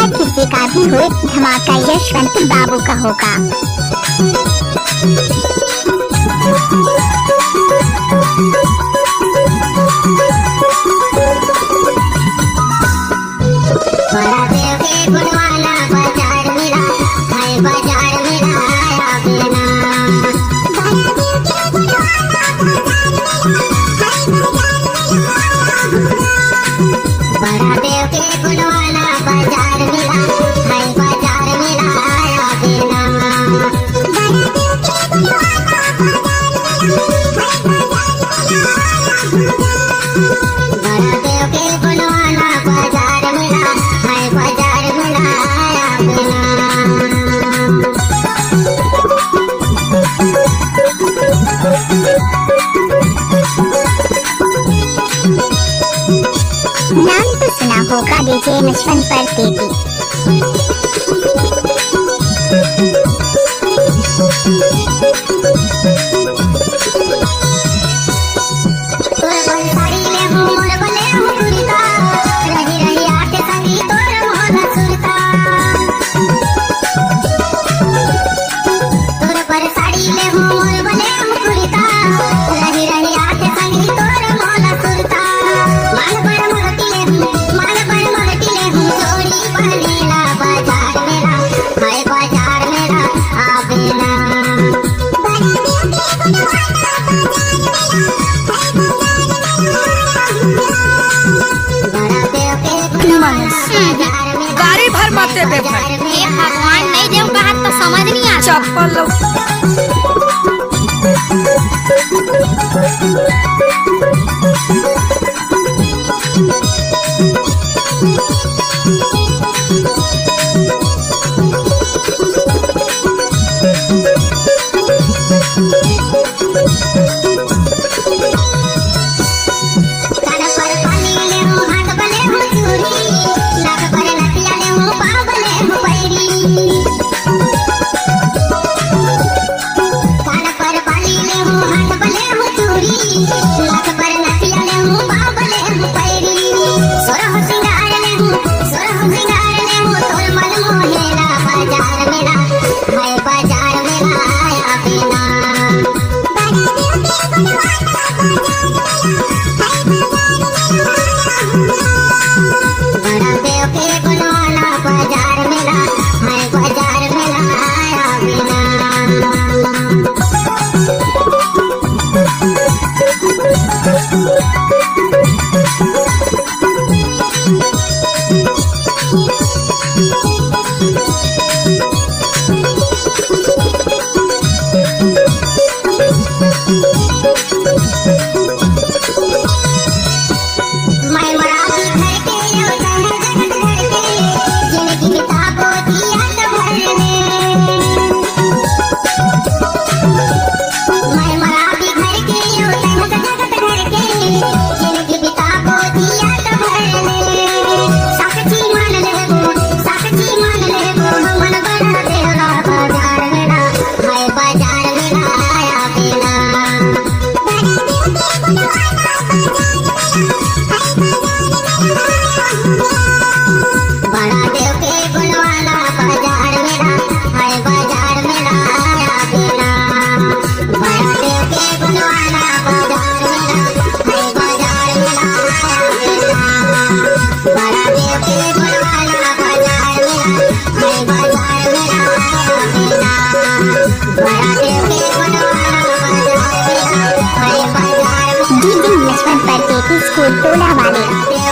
अगर किसी का भी हुए धमाका यशवंत बाबू का होगा। बड़ा देव के गुणवाला बाजार मेरा है, बाजार मेरा आया बिना। बड़ा देव के गुणवाला बाजार मेरा है, बाजार मेरा आया बिना। बड़ा देव के गुणवाला बाजार मेरा है, बाजार मेरा आया बिना। नाम तो सुना होगा डीजे नशवंत परदेती। गाड़ी भर मत दे भाई। ये भगवान नहीं देव का हाथ तो समझ नहीं आता। चप्पल लो। डीजे नशवंत परदेती स्कूल टोला वाले।